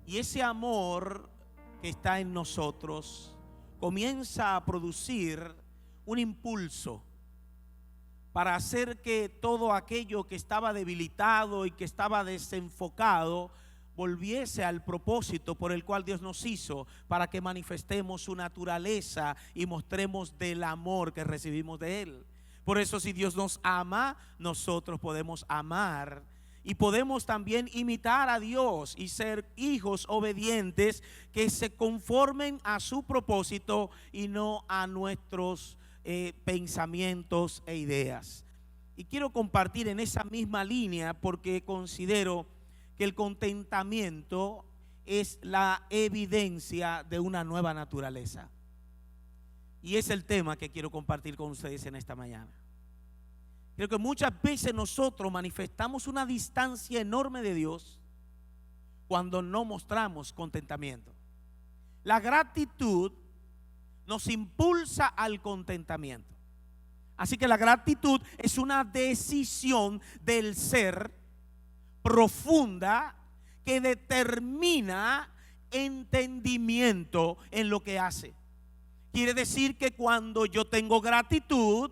Y ese amor que está en nosotros comienza a producir un impulso para hacer que todo aquello que estaba debilitado y que estaba desenfocado volviese al propósito por el cual Dios nos hizo, para que manifestemos su naturaleza y mostremos del amor que recibimos de Él. Por eso, si Dios nos ama, nosotros podemos amar y podemos también imitar a Dios y ser hijos obedientes que se conformen a su propósito y no a nuestros pensamientos e ideas. Y quiero compartir en esa misma línea porque considero que el contentamiento es la evidencia de una nueva naturaleza. Y es el tema que quiero compartir con ustedes en esta mañana. Creo que muchas veces nosotros manifestamos una distancia enorme de Dios cuando no mostramos contentamiento. La gratitud nos impulsa al contentamiento. Así que la gratitud es una decisión del ser profunda que determina entendimiento en lo que hace. Quiere decir que cuando yo tengo gratitud,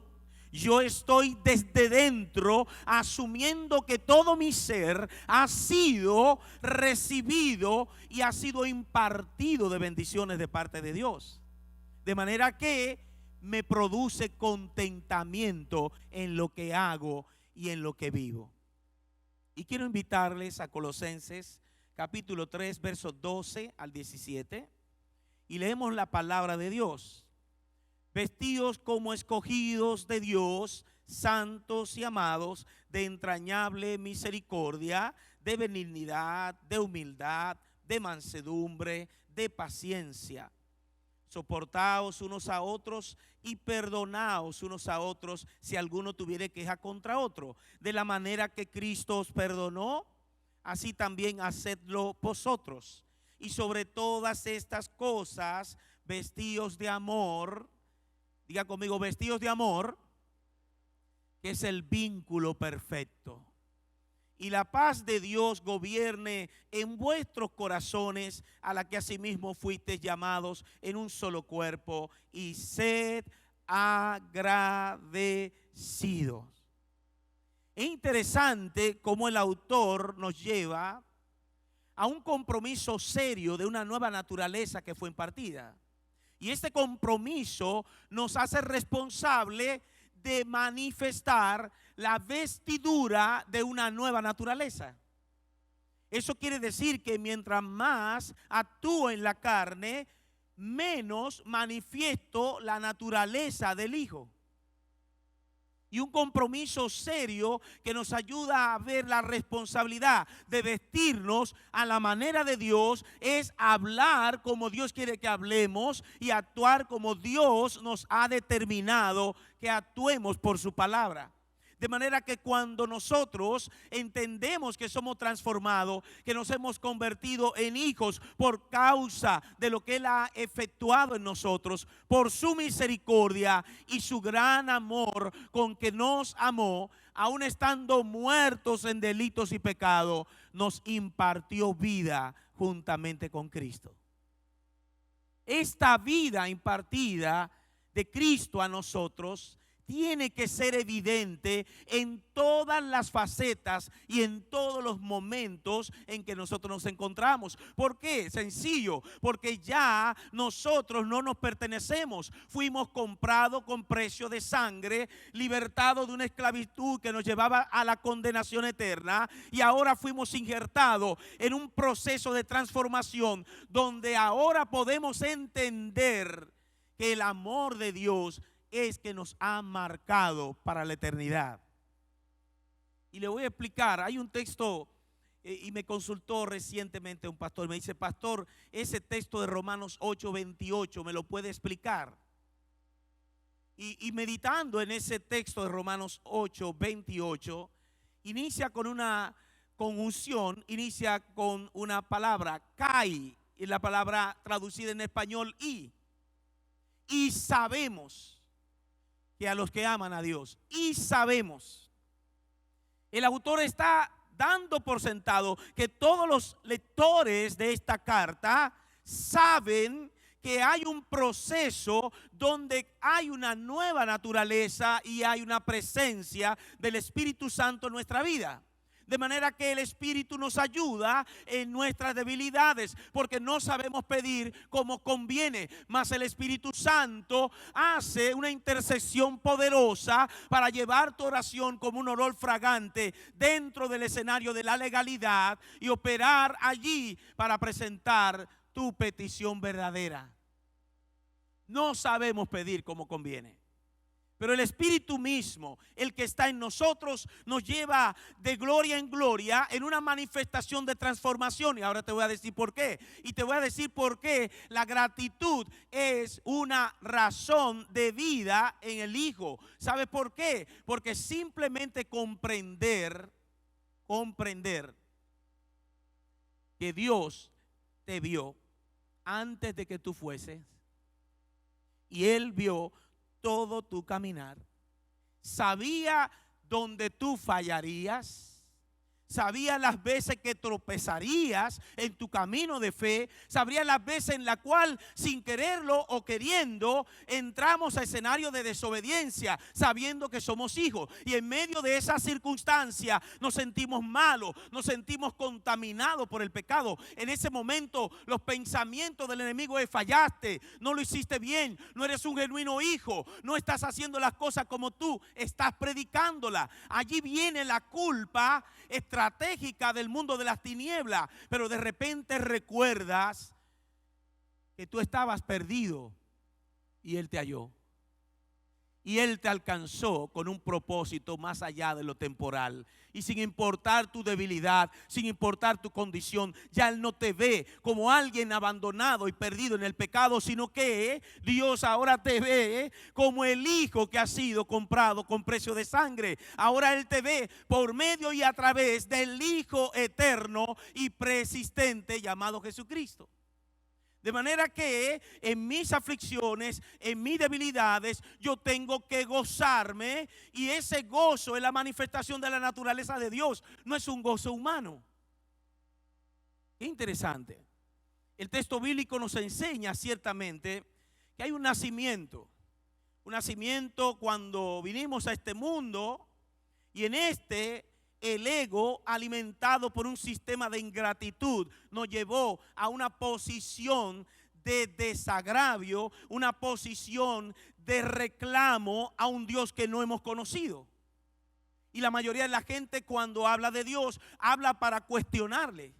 yo estoy desde dentro asumiendo que todo mi ser ha sido recibido y ha sido impartido de bendiciones de parte de Dios. De manera que me produce contentamiento en lo que hago y en lo que vivo. Y quiero invitarles a Colosenses capítulo 3, versos 12 al 17. Y leemos la palabra de Dios. Vestidos como escogidos de Dios, santos y amados, de entrañable misericordia, de benignidad, de humildad, de mansedumbre, de paciencia. Soportaos unos a otros y perdonaos unos a otros si alguno tuviere queja contra otro. De la manera que Cristo os perdonó, así también hacedlo vosotros. Y sobre todas estas cosas, vestíos de amor. Diga conmigo, vestíos de amor, que es el vínculo perfecto. Y la paz de Dios gobierne en vuestros corazones, a la que asimismo fuisteis llamados en un solo cuerpo, y sed agradecidos. Es interesante cómo el autor nos lleva a un compromiso serio de una nueva naturaleza que fue impartida. Y este compromiso nos hace responsable de manifestar la vestidura de una nueva naturaleza. Eso quiere decir que mientras más actúo en la carne, menos manifiesto la naturaleza del Hijo. Y un compromiso serio que nos ayuda a ver la responsabilidad de vestirnos a la manera de Dios es hablar como Dios quiere que hablemos y actuar como Dios nos ha determinado que actuemos por su palabra. De manera que cuando nosotros entendemos que somos transformados, que nos hemos convertido en hijos por causa de lo que Él ha efectuado en nosotros, por su misericordia y su gran amor con que nos amó, aun estando muertos en delitos y pecados, nos impartió vida juntamente con Cristo. Esta vida impartida de Cristo a nosotros tiene que ser evidente en todas las facetas y en todos los momentos en que nosotros nos encontramos. ¿Por qué? Sencillo, porque ya nosotros no nos pertenecemos. Fuimos comprados con precio de sangre, libertados de una esclavitud que nos llevaba a la condenación eterna, y ahora fuimos injertados en un proceso de transformación donde ahora podemos entender que el amor de Dios es que nos ha marcado para la eternidad. Y le voy a explicar, hay un texto, y me consultó recientemente un pastor, me dice: pastor, ese texto de Romanos 8:28, ¿me lo puede explicar? Y meditando en ese texto de Romanos 8:28, inicia con una conjunción, inicia con una palabra, kai, y la palabra traducida en español, y sabemos que a los que aman a Dios, y sabemos. El autor está dando por sentado que todos los lectores de esta carta saben que hay un proceso donde hay una nueva naturaleza y hay una presencia del Espíritu Santo en nuestra vida. De manera que el Espíritu nos ayuda en nuestras debilidades, porque no sabemos pedir como conviene, mas el Espíritu Santo hace una intercesión poderosa para llevar tu oración como un olor fragante dentro del escenario de la legalidad y operar allí para presentar tu petición verdadera. No sabemos pedir como conviene, pero el Espíritu mismo, el que está en nosotros, nos lleva de gloria en gloria en una manifestación de transformación. Y ahora te voy a decir por qué. Y te voy a decir por qué la gratitud es una razón de vida en el Hijo. ¿Sabes por qué? Porque simplemente comprender que Dios te vio antes de que tú fueses, y Él vio todo tu caminar, sabía dónde tú fallarías, sabía las veces que tropezarías en tu camino de fe, sabría las veces en la cual sin quererlo o queriendo entramos a escenario de desobediencia, sabiendo que somos hijos, y en medio de esa circunstancia nos sentimos malos, nos sentimos contaminados por el pecado. En ese momento los pensamientos del enemigo es: fallaste, no lo hiciste bien, no eres un genuino hijo, no estás haciendo las cosas como tú estás predicándolas. Allí viene la culpa estratégica del mundo de las tinieblas, pero de repente recuerdas que tú estabas perdido y Él te halló. Y Él te alcanzó con un propósito más allá de lo temporal. Y sin importar tu debilidad, sin importar tu condición, ya Él no te ve como alguien abandonado y perdido en el pecado, sino que Dios ahora te ve como el Hijo que ha sido comprado con precio de sangre. Ahora Él te ve por medio y a través del Hijo eterno y persistente llamado Jesucristo. De manera que en mis aflicciones, en mis debilidades, yo tengo que gozarme, y ese gozo es la manifestación de la naturaleza de Dios, no es un gozo humano. Qué interesante. El texto bíblico nos enseña ciertamente que hay un nacimiento cuando vinimos a este mundo, y en el ego, alimentado por un sistema de ingratitud, nos llevó a una posición de desagravio, una posición de reclamo a un Dios que no hemos conocido. Y la mayoría de la gente, cuando habla de Dios, habla para cuestionarle,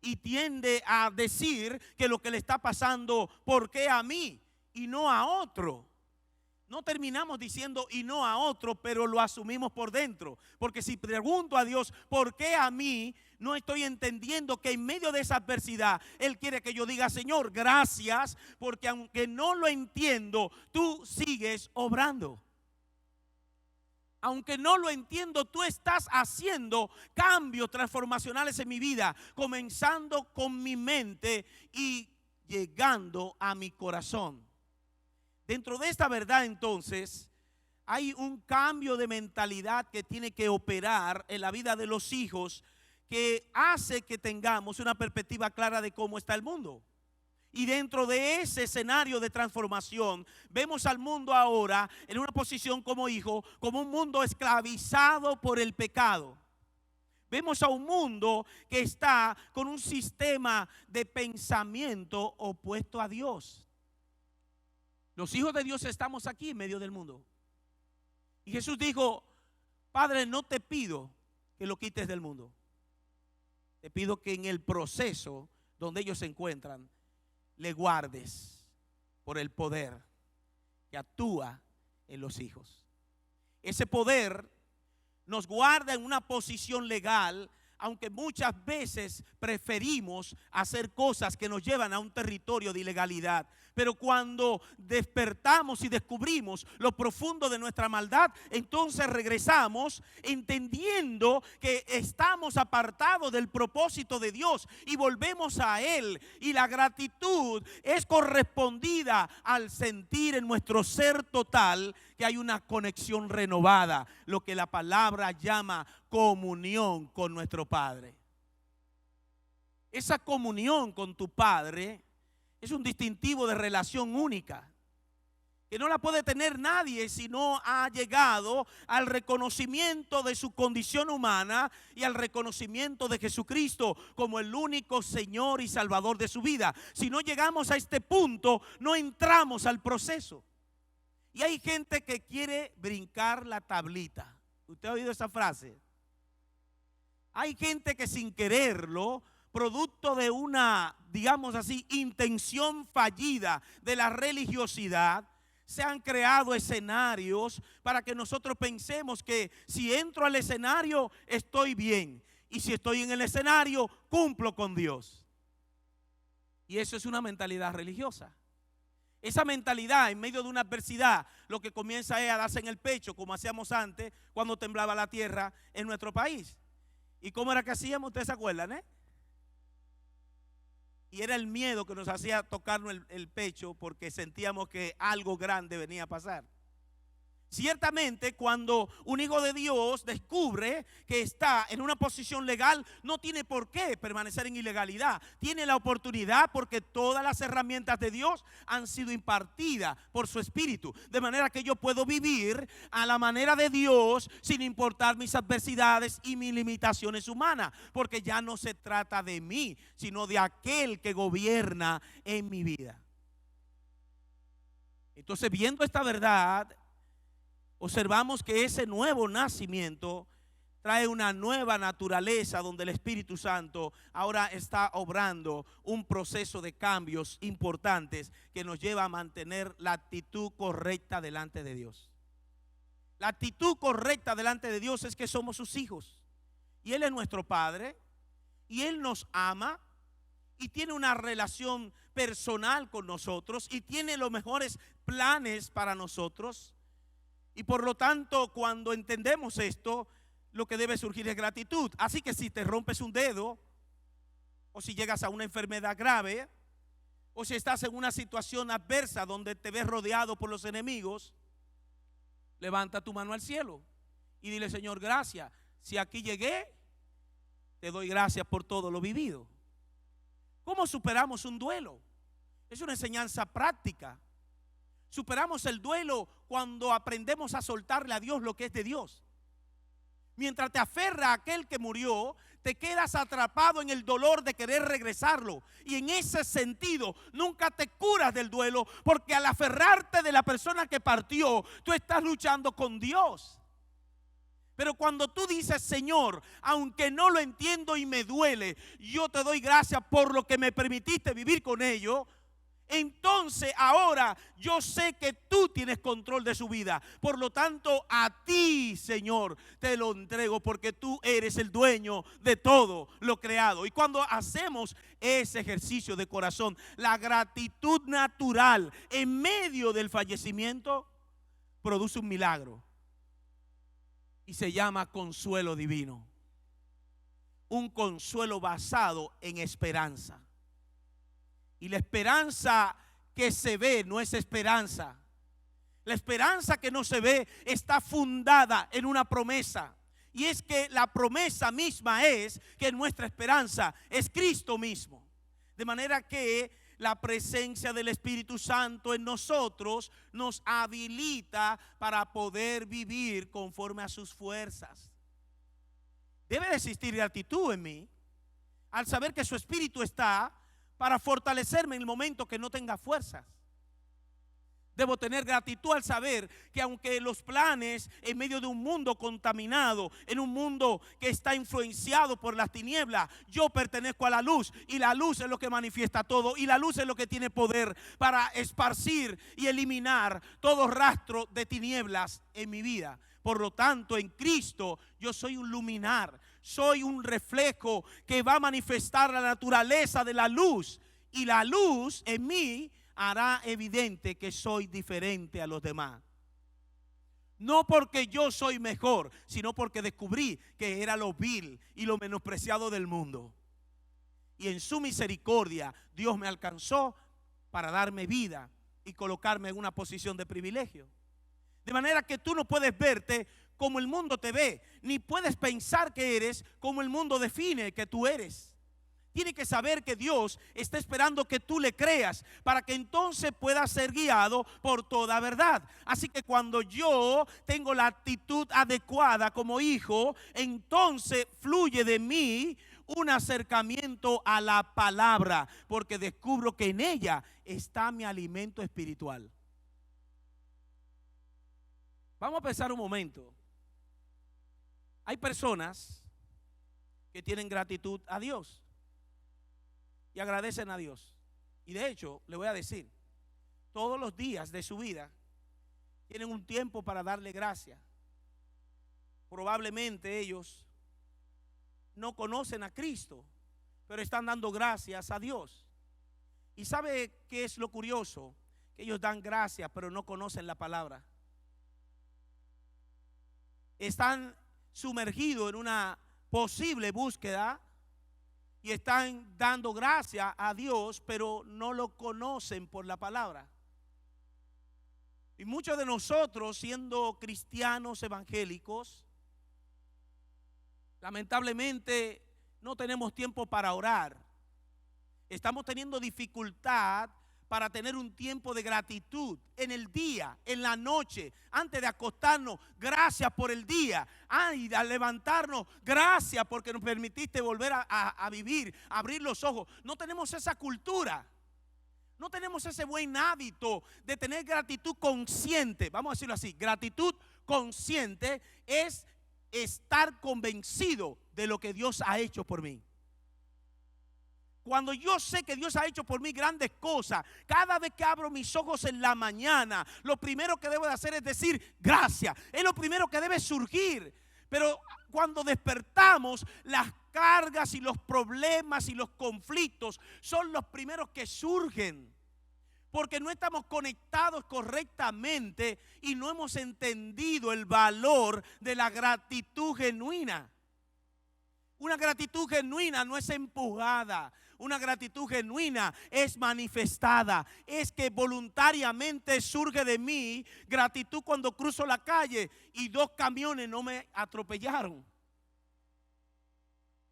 y tiende a decir que lo que le está pasando, ¿por qué a mí y no a otro? No terminamos diciendo y no a otro, pero lo asumimos por dentro. Porque si pregunto a Dios, ¿por qué a mí? No estoy entendiendo que en medio de esa adversidad Él quiere que yo diga: Señor, gracias, porque aunque no lo entiendo, tú sigues obrando. Aunque no lo entiendo, tú estás haciendo cambios transformacionales en mi vida, comenzando con mi mente y llegando a mi corazón. Dentro de esta verdad, entonces, hay un cambio de mentalidad que tiene que operar en la vida de los hijos, que hace que tengamos una perspectiva clara de cómo está el mundo. Y dentro de ese escenario de transformación, vemos al mundo ahora en una posición como hijo, como un mundo esclavizado por el pecado. Vemos a un mundo que está con un sistema de pensamiento opuesto a Dios. Los hijos de Dios estamos aquí en medio del mundo. Y Jesús dijo: Padre, no te pido que lo quites del mundo. Te pido que en el proceso donde ellos se encuentran, le guardes por el poder que actúa en los hijos. Ese poder nos guarda en una posición legal, aunque muchas veces preferimos hacer cosas que nos llevan a un territorio de ilegalidad. Pero cuando despertamos y descubrimos lo profundo de nuestra maldad, entonces regresamos entendiendo que estamos apartados del propósito de Dios y volvemos a Él. Y la gratitud es correspondida al sentir en nuestro ser total que hay una conexión renovada, lo que la palabra llama comunión con nuestro Padre. Esa comunión con tu Padre es un distintivo de relación única, que no la puede tener nadie si no ha llegado al reconocimiento de su condición humana y al reconocimiento de Jesucristo como el único Señor y Salvador de su vida. Si no llegamos a este punto, no entramos al proceso. Y hay gente que quiere brincar la tablita. ¿Usted ha oído esa frase? Hay gente que sin quererlo, producto de una, digamos así, intención fallida de la religiosidad, se han creado escenarios para que nosotros pensemos que si entro al escenario estoy bien, y si estoy en el escenario cumplo con Dios. Y eso es una mentalidad religiosa. Esa mentalidad en medio de una adversidad lo que comienza es a darse en el pecho, como hacíamos antes cuando temblaba la tierra en nuestro país. ¿Y cómo era que hacíamos? ¿Ustedes se acuerdan? Y era el miedo que nos hacía tocarnos el pecho porque sentíamos que algo grande venía a pasar. Ciertamente, cuando un hijo de Dios descubre que está en una posición legal, no tiene por qué permanecer en ilegalidad. Tiene la oportunidad porque todas las herramientas de Dios han sido impartidas por su Espíritu. De manera que yo puedo vivir a la manera de Dios sin importar mis adversidades y mis limitaciones humanas. Porque ya no se trata de mí, sino de aquel que gobierna en mi vida. Entonces, viendo esta verdad, observamos que ese nuevo nacimiento trae una nueva naturaleza donde el Espíritu Santo ahora está obrando un proceso de cambios importantes que nos lleva a mantener la actitud correcta delante de Dios. La actitud correcta delante de Dios es que somos sus hijos y Él es nuestro Padre y Él nos ama y tiene una relación personal con nosotros y tiene los mejores planes para nosotros. Y por lo tanto, cuando entendemos esto, lo que debe surgir es gratitud. Así que si te rompes un dedo, o si llegas a una enfermedad grave, o si estás en una situación adversa donde te ves rodeado por los enemigos, levanta tu mano al cielo y dile: Señor, gracias. Si aquí llegué, te doy gracias por todo lo vivido. ¿Cómo superamos un duelo? Es una enseñanza práctica. Superamos el duelo cuando aprendemos a soltarle a Dios lo que es de Dios. Mientras te aferra a aquel que murió, te quedas atrapado en el dolor de querer regresarlo. Y en ese sentido, nunca te curas del duelo, porque al aferrarte de la persona que partió, tú estás luchando con Dios. Pero cuando tú dices: Señor, aunque no lo entiendo y me duele, yo te doy gracias por lo que me permitiste vivir con ello, entonces ahora yo sé que tú tienes control de su vida. Por lo tanto, a ti, Señor, te lo entrego, porque tú eres el dueño de todo lo creado. Y cuando hacemos ese ejercicio de corazón, la gratitud natural en medio del fallecimiento produce un milagro y se llama consuelo divino. Un consuelo basado en esperanza. Y la esperanza que se ve no es esperanza. La esperanza que no se ve está fundada en una promesa. Y es que la promesa misma es que nuestra esperanza es Cristo mismo. De manera que la presencia del Espíritu Santo en nosotros nos habilita para poder vivir conforme a sus fuerzas. Debe de existir gratitud en mí al saber que su Espíritu está para fortalecerme en el momento que no tenga fuerzas. Debo tener gratitud al saber que aunque los planes en medio de un mundo contaminado, en un mundo que está influenciado por las tinieblas, yo pertenezco a la luz, y la luz es lo que manifiesta todo, y la luz es lo que tiene poder para esparcir y eliminar todo rastro de tinieblas en mi vida. Por lo tanto, en Cristo yo soy un luminar, soy un reflejo que va a manifestar la naturaleza de la luz, y la luz en mí hará evidente que soy diferente a los demás. No porque yo soy mejor, sino porque descubrí que era lo vil y lo menospreciado del mundo. Y en su misericordia Dios me alcanzó para darme vida y colocarme en una posición de privilegio. De manera que tú no puedes verte como el mundo te ve, ni puedes pensar que eres como el mundo define que tú eres. Tiene que saber que Dios está esperando que tú le creas para que entonces puedas ser guiado por toda verdad. Así que cuando yo tengo la actitud adecuada como hijo, entonces fluye de mí un acercamiento a la palabra, porque descubro que en ella está mi alimento espiritual. Vamos a pensar un momento. Hay personas que tienen gratitud a Dios y agradecen a Dios. Y de hecho, le voy a decir, todos los días de su vida tienen un tiempo para darle gracias. Probablemente ellos no conocen a Cristo, pero están dando gracias a Dios. ¿Y sabe qué es lo curioso? Que ellos dan gracias, pero no conocen la palabra. Están sumergidos en una posible búsqueda y están dando gracias a Dios, pero no lo conocen por la palabra. Y muchos de nosotros, siendo cristianos evangélicos, lamentablemente no tenemos tiempo para orar. Estamos teniendo dificultad para tener un tiempo de gratitud en el día, en la noche, antes de acostarnos. Gracias por el día. Ay, al levantarnos, gracias porque nos permitiste volver a vivir, a abrir los ojos. No tenemos esa cultura. No tenemos ese buen hábito de tener gratitud consciente. Vamos a decirlo así. Gratitud consciente es estar convencido de lo que Dios ha hecho por mí. Cuando yo sé que Dios ha hecho por mí grandes cosas, cada vez que abro mis ojos en la mañana, lo primero que debo de hacer es decir gracias. Es lo primero que debe surgir. Pero cuando despertamos, las cargas y los problemas y los conflictos son los primeros que surgen. Porque no estamos conectados correctamente y no hemos entendido el valor de la gratitud genuina. Una gratitud genuina no es empujada. Una gratitud genuina es manifestada. Es que voluntariamente surge de mí gratitud cuando cruzo la calle y 2 camiones no me atropellaron.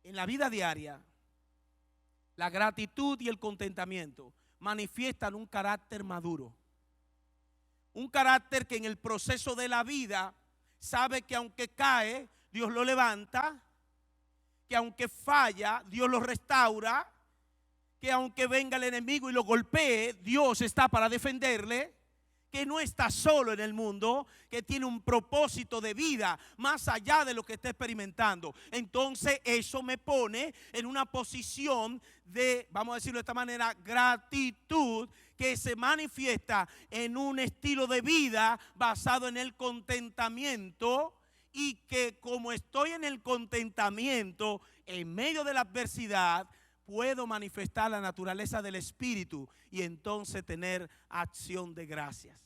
En la vida diaria, la gratitud y el contentamiento manifiestan un carácter maduro. Un carácter que en el proceso de la vida sabe que aunque cae, Dios lo levanta. Que aunque falla, Dios lo restaura. Que aunque venga el enemigo y lo golpee, Dios está para defenderle. Que no está solo en el mundo, que tiene un propósito de vida más allá de lo que está experimentando. Entonces eso me pone en una posición de, vamos a decirlo de esta manera, gratitud, que se manifiesta en un estilo de vida basado en el contentamiento. Y que como estoy en el contentamiento, en medio de la adversidad, puedo manifestar la naturaleza del Espíritu y entonces tener acción de gracias.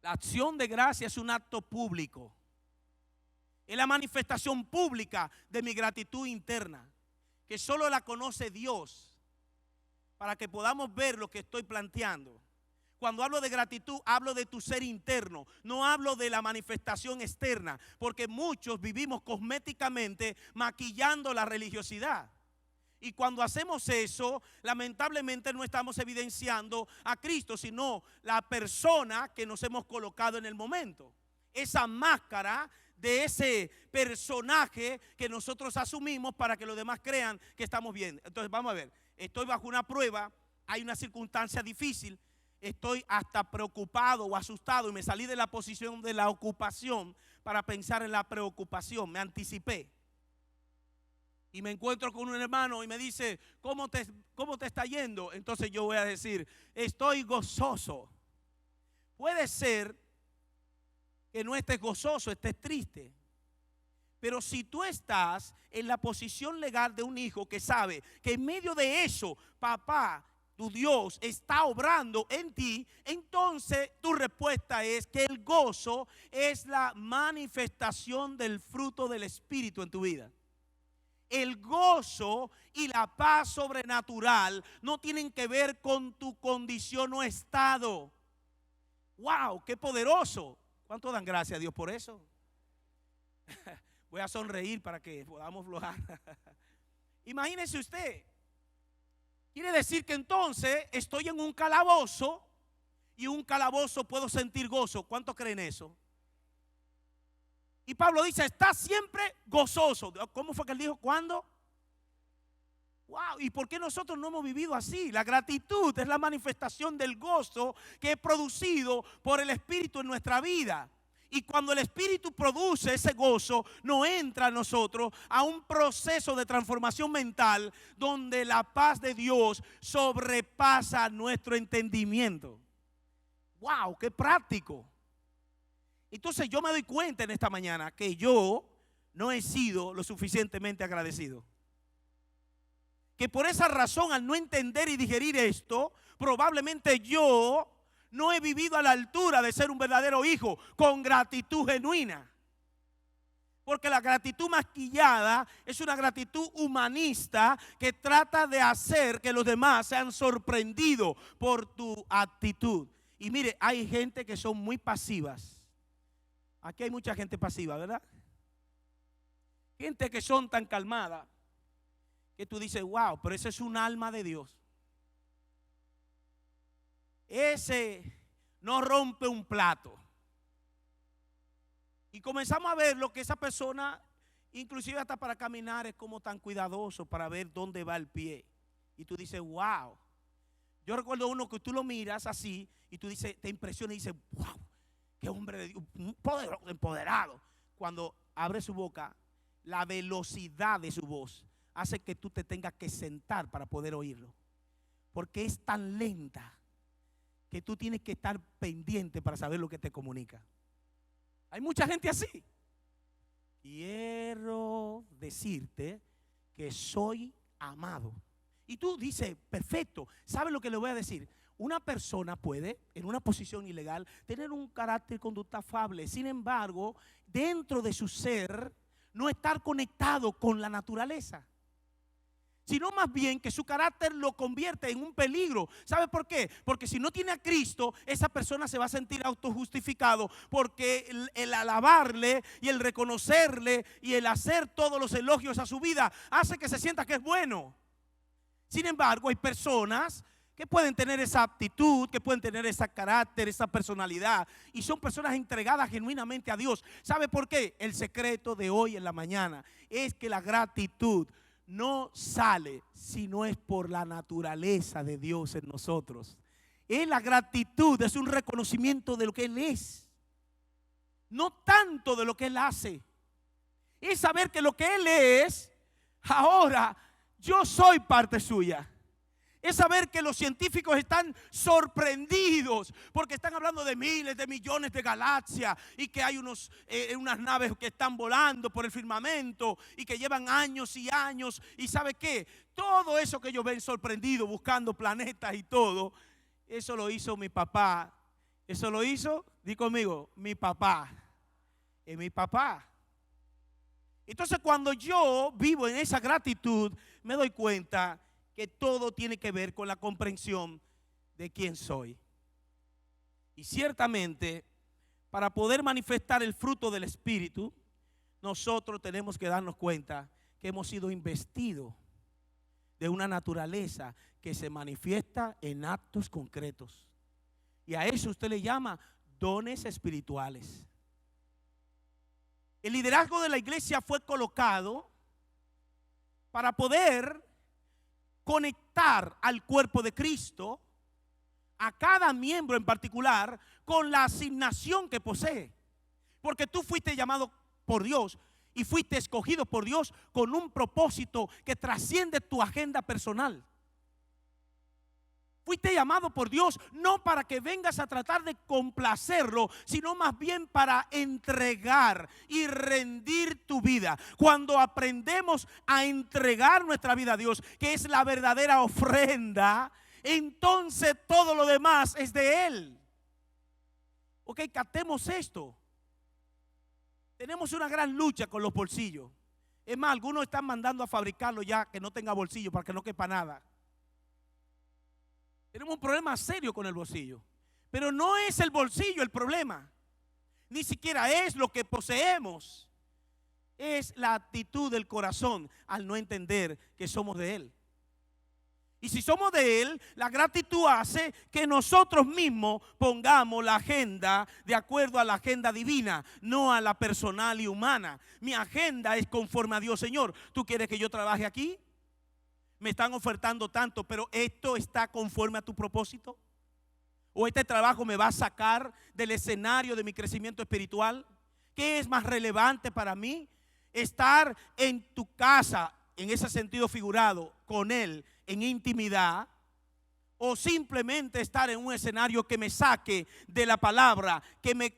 La acción de gracias es un acto público. Es la manifestación pública de mi gratitud interna, que solo la conoce Dios, para que podamos ver lo que estoy planteando. Cuando hablo de gratitud, hablo de tu ser interno. No hablo de la manifestación externa, porque muchos vivimos cosméticamente maquillando la religiosidad. Y cuando hacemos eso, lamentablemente no estamos evidenciando a Cristo, sino la persona que nos hemos colocado en el momento. Esa máscara de ese personaje que nosotros asumimos para que los demás crean que estamos bien. Entonces vamos a ver, estoy bajo una prueba, hay una circunstancia difícil. Estoy hasta preocupado o asustado y me salí de la posición de la ocupación para pensar en la preocupación. Me anticipé. Y me encuentro con un hermano y me dice, ¿cómo te está yendo? Entonces yo voy a decir, estoy gozoso. Puede ser que no estés gozoso, estés triste. Pero si tú estás en la posición legal de un hijo que sabe que en medio de eso, papá, tu Dios está obrando en ti, entonces tu respuesta es que el gozo es la manifestación del fruto del Espíritu en tu vida. El gozo y la paz sobrenatural no tienen que ver con tu condición o estado. ¡Wow! ¡Qué poderoso! ¿Cuánto dan gracias a Dios por eso? Voy a sonreír para que podamos flojar. Imagínese usted. Quiere decir que entonces estoy en un calabozo y en un calabozo puedo sentir gozo. ¿Cuántos creen eso? Y Pablo dice, está siempre gozoso. ¿Cómo fue que él dijo? ¿Cuándo? Wow, ¿y por qué nosotros no hemos vivido así? La gratitud es la manifestación del gozo que es producido por el Espíritu en nuestra vida. Y cuando el Espíritu produce ese gozo, nos entra a nosotros a un proceso de transformación mental donde la paz de Dios sobrepasa nuestro entendimiento. ¡Wow! ¡Qué práctico! Entonces yo me doy cuenta en esta mañana que yo no he sido lo suficientemente agradecido. Que por esa razón, al no entender y digerir esto, probablemente yo no he vivido a la altura de ser un verdadero hijo con gratitud genuina. Porque la gratitud maquillada es una gratitud humanista que trata de hacer que los demás sean sorprendidos por tu actitud. Y mire, hay gente que son muy pasivas. Aquí hay mucha gente pasiva, ¿verdad? Gente que son tan calmadas que tú dices, wow, pero ese es un alma de Dios. Ese no rompe un plato. Y comenzamos a ver lo que esa persona, inclusive hasta para caminar, es como tan cuidadoso para ver dónde va el pie. Y tú dices, wow. Yo recuerdo uno que tú lo miras así y tú dices, te impresiona y dices, wow, qué hombre de Dios, empoderado. Cuando abre su boca, la velocidad de su voz hace que tú te tengas que sentar para poder oírlo. Porque es tan lenta que tú tienes que estar pendiente para saber lo que te comunica. Hay mucha gente así. Quiero decirte que soy amado. Y tú dices, perfecto, ¿sabes lo que le voy a decir? Una persona puede, en una posición ilegal, tener un carácter y conducta afable. Sin embargo, dentro de su ser, no estar conectado con la naturaleza, sino más bien que su carácter lo convierte en un peligro. ¿Sabe por qué? Porque si no tiene a Cristo, esa persona se va a sentir autojustificado, porque el alabarle y el reconocerle y el hacer todos los elogios a su vida hace que se sienta que es bueno. Sin embargo, hay personas que pueden tener esa aptitud, que pueden tener ese carácter, esa personalidad, y son personas entregadas genuinamente a Dios. ¿Sabe por qué? El secreto de hoy en la mañana es que la gratitud no sale si no es por la naturaleza de Dios en nosotros. La gratitud es un reconocimiento de lo que Él es, no tanto de lo que Él hace. Es saber que lo que Él es, ahora yo soy parte suya. Es saber que los científicos están sorprendidos porque están hablando de miles de millones de galaxias y que hay unas naves que están volando por el firmamento y que llevan años y años. ¿Y sabe qué? Todo eso que ellos ven sorprendidos buscando planetas y todo, eso lo hizo mi papá. Eso lo hizo, di conmigo, mi papá. Es mi papá. Entonces cuando yo vivo en esa gratitud, me doy cuenta que todo tiene que ver con la comprensión de quién soy. Y ciertamente, para poder manifestar el fruto del Espíritu, nosotros tenemos que darnos cuenta que hemos sido investidos de una naturaleza que se manifiesta en actos concretos. Y a eso usted le llama dones espirituales. El liderazgo de la iglesia fue colocado para poder conectar al cuerpo de Cristo, a cada miembro en particular, con la asignación que posee. Porque tú fuiste llamado por Dios y fuiste escogido por Dios con un propósito que trasciende tu agenda personal. Fuiste llamado por Dios no para que vengas a tratar de complacerlo, sino más bien para entregar y rendir tu vida. Cuando aprendemos a entregar nuestra vida a Dios, que es la verdadera ofrenda, entonces todo lo demás es de Él. Ok, captemos esto. Tenemos una gran lucha con los bolsillos. Es más, algunos están mandando a fabricarlo ya que no tenga bolsillo para que no quepa nada. Tenemos un problema serio con el bolsillo. Pero no es el bolsillo el problema. Ni siquiera es lo que poseemos. Es la actitud del corazón al no entender que somos de Él. Y si somos de Él, la gratitud hace que nosotros mismos pongamos la agenda de acuerdo a la agenda divina, no a la personal y humana. Mi agenda es conforme a Dios. Señor, ¿tú quieres que yo trabaje aquí? Me están ofertando tanto, pero ¿esto está conforme a tu propósito? ¿O este trabajo me va a sacar del escenario de mi crecimiento espiritual? ¿Qué es más relevante para mí? Estar en tu casa, en ese sentido figurado, con Él, en intimidad, o simplemente estar en un escenario que me saque de la palabra, que me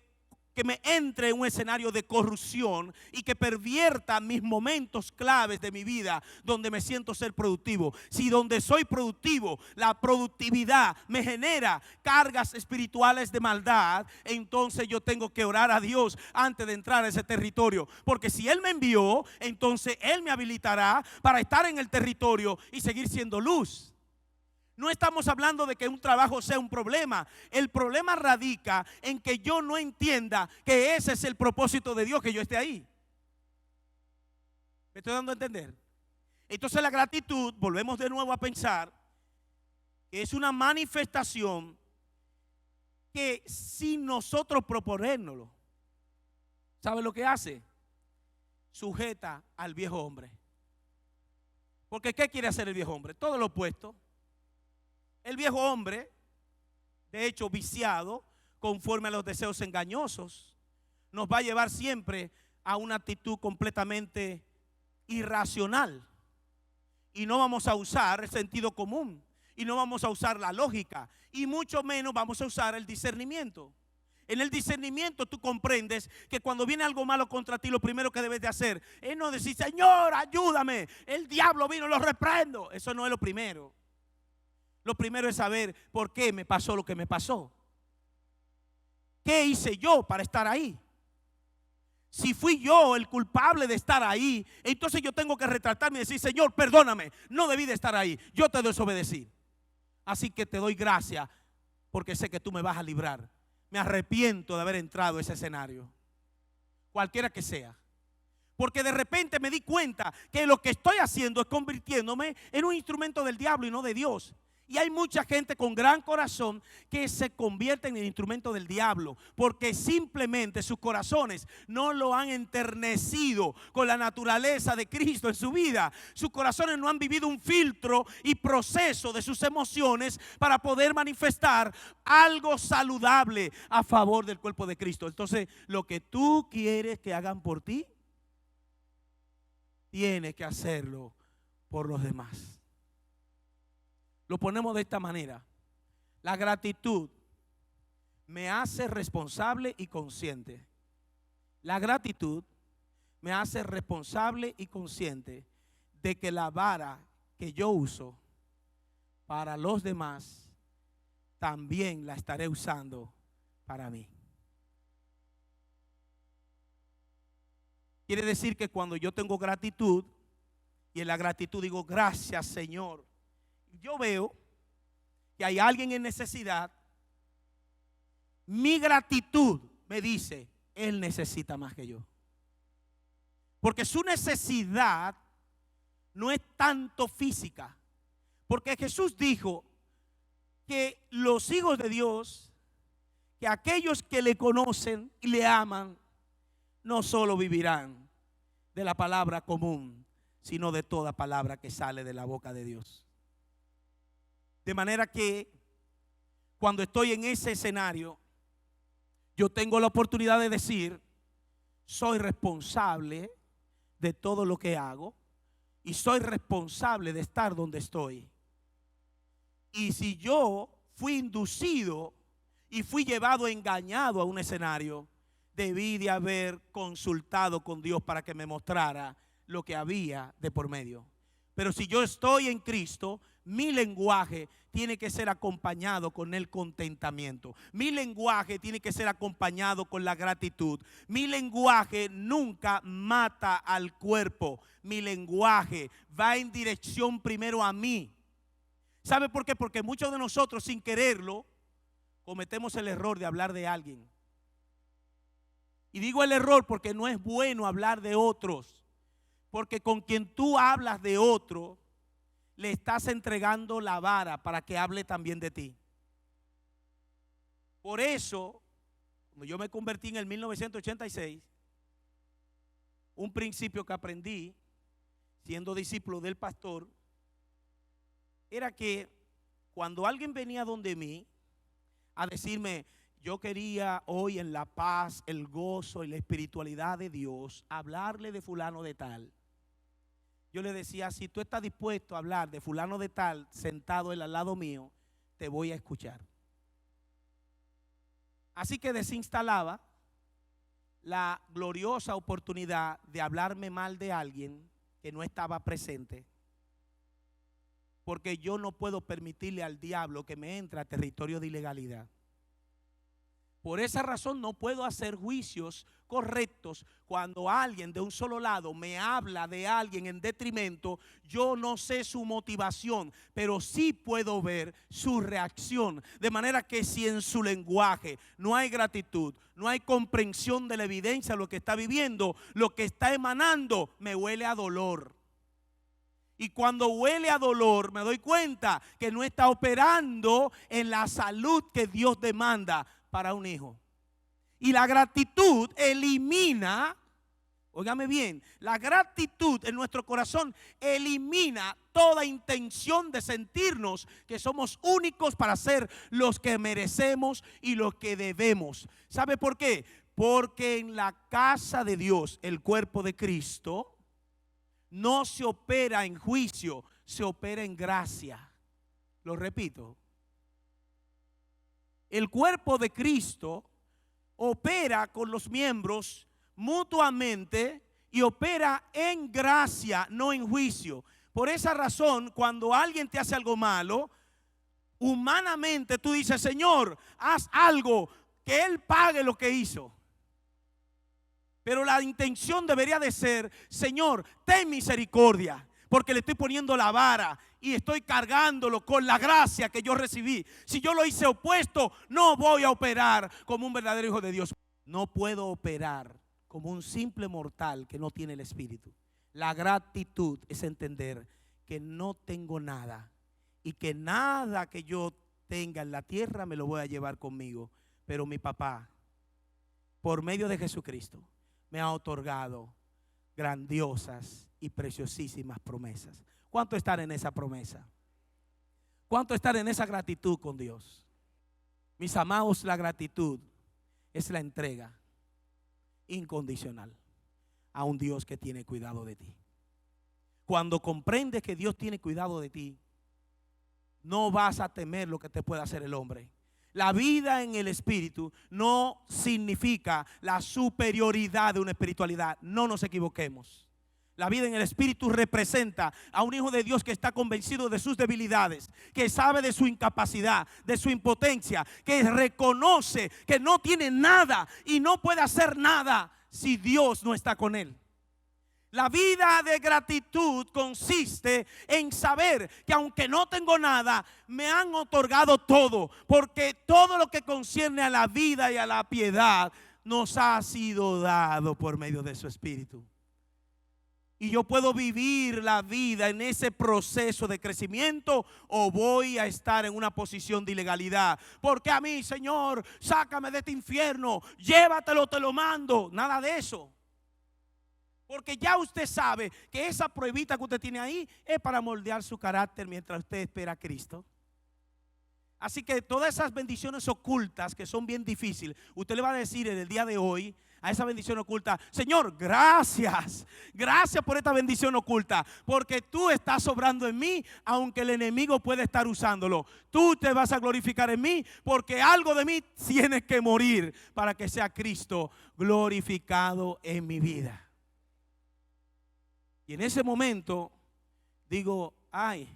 entre en un escenario de corrupción y que pervierta mis momentos claves de mi vida donde me siento ser productivo. Si donde soy productivo, la productividad me genera cargas espirituales de maldad, entonces yo tengo que orar a Dios antes de entrar a ese territorio, porque si Él me envió, entonces Él me habilitará para estar en el territorio y seguir siendo luz. No estamos hablando de que un trabajo sea un problema. El problema radica en que yo no entienda que ese es el propósito de Dios, que yo esté ahí. ¿Me estoy dando a entender? Entonces la gratitud, volvemos de nuevo a pensar, que es una manifestación que sin nosotros proponérnoslo, ¿sabe lo que hace? Sujeta al viejo hombre. Porque ¿qué quiere hacer el viejo hombre? Todo lo opuesto. El viejo hombre, de hecho viciado, conforme a los deseos engañosos, nos va a llevar siempre a una actitud completamente irracional. Y no vamos a usar el sentido común, y no vamos a usar la lógica, y mucho menos vamos a usar el discernimiento. En el discernimiento tú comprendes que cuando viene algo malo contra ti, lo primero que debes de hacer es no decir, Señor, ayúdame, el diablo vino, lo reprendo. Eso no es lo primero. Lo primero es saber por qué me pasó lo que me pasó. ¿Qué hice yo para estar ahí? Si fui yo el culpable de estar ahí, entonces yo tengo que retratarme y decir, Señor, perdóname, no debí de estar ahí, yo te desobedecí. Así que te doy gracias porque sé que tú me vas a librar. Me arrepiento de haber entrado a ese escenario, cualquiera que sea. Porque de repente me di cuenta que lo que estoy haciendo es convirtiéndome en un instrumento del diablo y no de Dios. Y hay mucha gente con gran corazón que se convierte en el instrumento del diablo porque simplemente sus corazones no lo han enternecido con la naturaleza de Cristo en su vida. Sus corazones no han vivido un filtro y proceso de sus emociones para poder manifestar algo saludable a favor del cuerpo de Cristo. Entonces, lo que tú quieres que hagan por ti, tienes que hacerlo por los demás. Lo ponemos de esta manera. La gratitud me hace responsable y consciente. La gratitud me hace responsable y consciente de que la vara que yo uso para los demás, también la estaré usando para mí. Quiere decir que cuando yo tengo gratitud, y en la gratitud digo, gracias Señor, yo veo que hay alguien en necesidad, mi gratitud me dice, él necesita más que yo. Porque su necesidad no es tanto física. Porque Jesús dijo que los hijos de Dios, que aquellos que le conocen y le aman, no solo vivirán de la palabra común, sino de toda palabra que sale de la boca de Dios. De manera que cuando estoy en ese escenario, yo tengo la oportunidad de decir, soy responsable de todo lo que hago y soy responsable de estar donde estoy. Y si yo fui inducido y fui llevado engañado a un escenario, debí de haber consultado con Dios para que me mostrara lo que había de por medio. Pero si yo estoy en Cristo, mi lenguaje tiene que ser acompañado con el contentamiento. Mi lenguaje tiene que ser acompañado con la gratitud. Mi lenguaje nunca mata al cuerpo. Mi lenguaje va en dirección primero a mí. ¿Sabe por qué? Porque muchos de nosotros sin quererlo cometemos el error de hablar de alguien. Y digo el error porque no es bueno hablar de otros, porque con quien tú hablas de otro, le estás entregando la vara para que hable también de ti. Por eso, cuando yo me convertí en el 1986, un principio que aprendí siendo discípulo del pastor era que cuando alguien venía donde mí a decirme, yo quería hoy en la paz, el gozo y la espiritualidad de Dios hablarle de fulano de tal, yo le decía, si tú estás dispuesto a hablar de fulano de tal sentado él al lado mío, te voy a escuchar. Así que desinstalaba la gloriosa oportunidad de hablarme mal de alguien que no estaba presente, porque yo no puedo permitirle al diablo que me entre a territorio de ilegalidad. Por esa razón no puedo hacer juicios correctos cuando alguien de un solo lado me habla de alguien en detrimento. Yo no sé su motivación, pero sí puedo ver su reacción. De manera que si en su lenguaje no hay gratitud, no hay comprensión de la evidencia de lo que está viviendo, lo que está emanando me huele a dolor. Y cuando huele a dolor me doy cuenta que no está operando en la salud que Dios demanda para un hijo. Y la gratitud elimina, óigame bien, la gratitud en nuestro corazón elimina toda intención de sentirnos que somos únicos para ser los que merecemos y los que debemos. ¿Sabe por qué? Porque en la casa de Dios, el cuerpo de Cristo, no se opera en juicio, se opera en gracia. Lo repito. El cuerpo de Cristo opera con los miembros mutuamente y opera en gracia, no en juicio. Por esa razón, cuando alguien te hace algo malo, humanamente tú dices, Señor, haz algo, que Él pague lo que hizo. Pero la intención debería de ser, Señor, ten misericordia, porque le estoy poniendo la vara y estoy cargándolo con la gracia que yo recibí. Si yo lo hice opuesto, no voy a operar como un verdadero hijo de Dios. No puedo operar como un simple mortal que no tiene el Espíritu. La gratitud es entender que no tengo nada y que nada que yo tenga en la tierra me lo voy a llevar conmigo. Pero mi papá, por medio de Jesucristo, me ha otorgado grandiosas y preciosísimas promesas. ¿Cuánto estar en esa promesa? ¿Cuánto estar en esa gratitud con Dios? Mis amados, la gratitud es la entrega incondicional a un Dios que tiene cuidado de ti. Cuando comprendes que Dios tiene cuidado de ti, no vas a temer lo que te pueda hacer el hombre. La vida en el Espíritu no significa la superioridad de una espiritualidad. No nos equivoquemos. La vida en el Espíritu representa a un hijo de Dios que está convencido de sus debilidades, que sabe de su incapacidad, de su impotencia, que reconoce que no tiene nada y no puede hacer nada si Dios no está con él. La vida de gratitud consiste en saber que aunque no tengo nada, me han otorgado todo, porque todo lo que concierne a la vida y a la piedad nos ha sido dado por medio de su Espíritu. Y yo puedo vivir la vida en ese proceso de crecimiento o voy a estar en una posición de ilegalidad. Porque a mí, Señor, sácame de este infierno, llévatelo, te lo mando. Nada de eso. Porque ya usted sabe que esa pruebita que usted tiene ahí es para moldear su carácter mientras usted espera a Cristo. Así que todas esas bendiciones ocultas que son bien difíciles, usted le va a decir en el día de hoy a esa bendición oculta, Señor, gracias, gracias por esta bendición oculta, porque tú estás obrando en mí, aunque el enemigo puede estar usándolo. Tú te vas a glorificar en mí, porque algo de mí tiene que morir para que sea Cristo glorificado en mi vida. Y en ese momento digo, ay,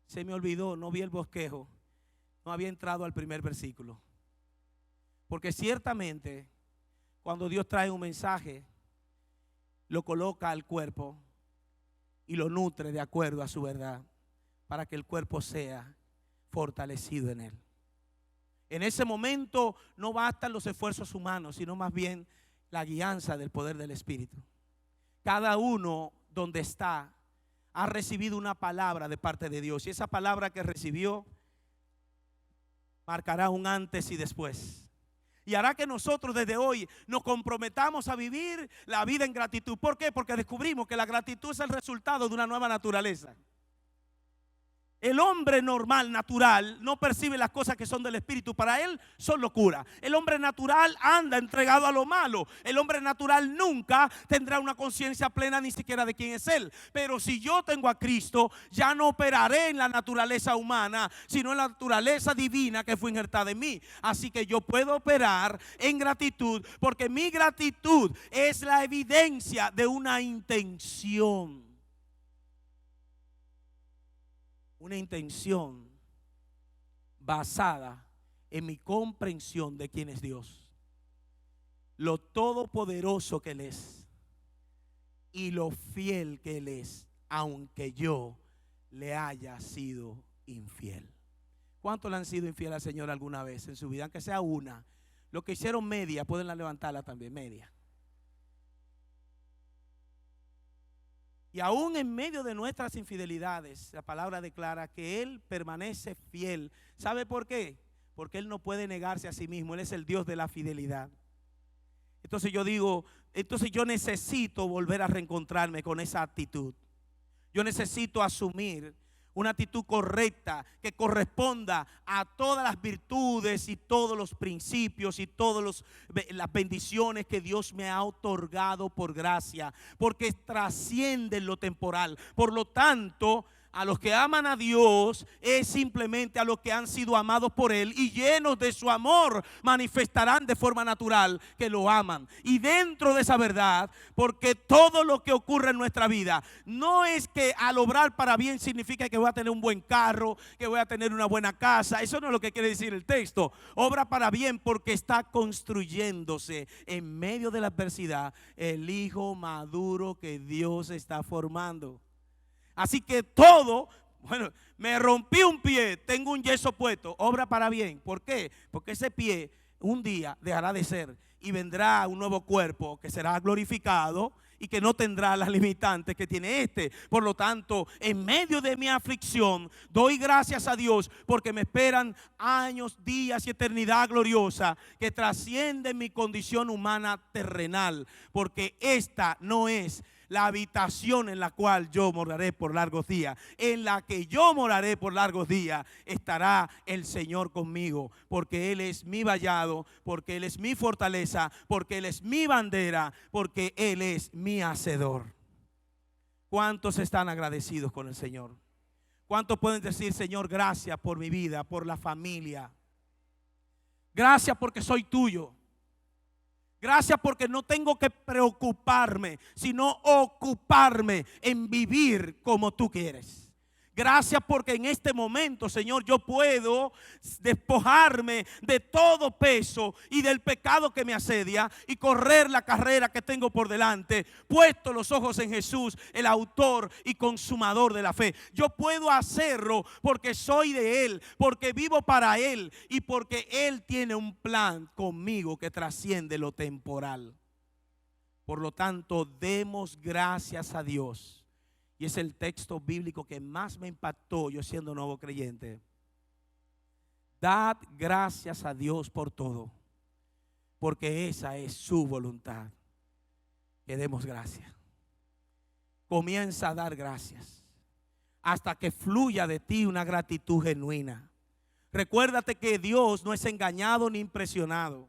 se me olvidó, no vi el bosquejo, no había entrado al primer versículo. Porque ciertamente cuando Dios trae un mensaje, lo coloca al cuerpo y lo nutre de acuerdo a su verdad, para que el cuerpo sea fortalecido en él. En ese momento no bastan los esfuerzos humanos, sino más bien la guianza del poder del Espíritu. Cada uno donde está ha recibido una palabra de parte de Dios, y esa palabra que recibió marcará un antes y después, y hará que nosotros desde hoy nos comprometamos a vivir la vida en gratitud. ¿Por qué? Porque descubrimos que la gratitud es el resultado de una nueva naturaleza. El hombre normal, natural, no percibe las cosas que son del Espíritu. Para él son locura. El hombre natural anda entregado a lo malo. El hombre natural nunca tendrá una conciencia plena ni siquiera de quién es él. Pero si yo tengo a Cristo, ya no operaré en la naturaleza humana, sino en la naturaleza divina que fue injertada en mí. Así que yo puedo operar en gratitud, porque mi gratitud es la evidencia de una intención. Una intención basada en mi comprensión de quién es Dios, lo todopoderoso que Él es y lo fiel que Él es, aunque yo le haya sido infiel. ¿Cuántos le han sido infiel al Señor alguna vez en su vida? Aunque sea una. Los que hicieron media pueden levantarla también, media. Y aún en medio de nuestras infidelidades, la palabra declara que Él permanece fiel. ¿Sabe por qué? Porque Él no puede negarse a sí mismo. Él es el Dios de la fidelidad. Entonces yo digo, entonces yo necesito volver a reencontrarme con esa actitud. Yo necesito asumir una actitud correcta que corresponda a todas las virtudes y todos los principios y todas las bendiciones que Dios me ha otorgado por gracia, porque trascienden lo temporal. Por lo tanto, a los que aman a Dios es simplemente a los que han sido amados por Él, y llenos de su amor manifestarán de forma natural que lo aman. Y dentro de esa verdad, porque todo lo que ocurre en nuestra vida no es que al obrar para bien significa que voy a tener un buen carro, que voy a tener una buena casa. Eso no es lo que quiere decir el texto. Obra para bien porque está construyéndose en medio de la adversidad el hijo maduro que Dios está formando. Así que todo, bueno, me rompí un pie, tengo un yeso puesto, obra para bien. ¿Por qué? Porque ese pie un día dejará de ser y vendrá un nuevo cuerpo que será glorificado y que no tendrá las limitantes que tiene este. Por lo tanto, en medio de mi aflicción, doy gracias a Dios porque me esperan años, días y eternidad gloriosa que trascienden mi condición humana terrenal, porque esta no es la habitación en la cual yo moraré por largos días. En la que yo moraré por largos días estará el Señor conmigo, porque Él es mi vallado, porque Él es mi fortaleza, porque Él es mi bandera, porque Él es mi hacedor. ¿Cuántos están agradecidos con el Señor? ¿Cuántos pueden decir: Señor, gracias por mi vida, por la familia? Gracias porque soy tuyo. Gracias porque no tengo que preocuparme, sino ocuparme en vivir como tú quieres. Gracias porque en este momento, Señor, yo puedo despojarme de todo peso y del pecado que me asedia y correr la carrera que tengo por delante, puesto los ojos en Jesús, el autor y consumador de la fe. Yo puedo hacerlo porque soy de Él, porque vivo para Él y porque Él tiene un plan conmigo que trasciende lo temporal. Por lo tanto, demos gracias a Dios. Y es el texto bíblico que más me impactó yo siendo nuevo creyente. Dad gracias a Dios por todo, porque esa es su voluntad. Que demos gracias. Comienza a dar gracias hasta que fluya de ti una gratitud genuina. Recuérdate que Dios no es engañado ni impresionado.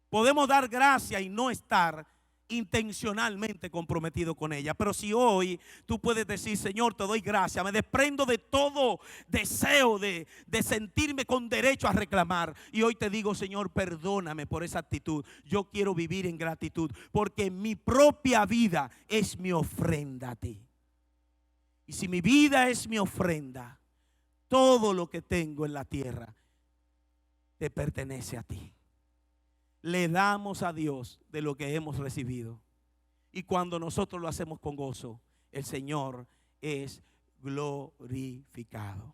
Podemos dar gracias y no estar intencionalmente comprometido con ella. Pero si hoy tú puedes decir: Señor, te doy gracias, me desprendo de todo deseo de sentirme con derecho a reclamar, y hoy te digo: Señor, perdóname por esa actitud. Yo quiero vivir en gratitud porque mi propia vida es mi ofrenda a ti. Y si mi vida es mi ofrenda, todo lo que tengo en la tierra te pertenece a ti. Le damos a Dios de lo que hemos recibido. Y cuando nosotros lo hacemos con gozo, el Señor es glorificado.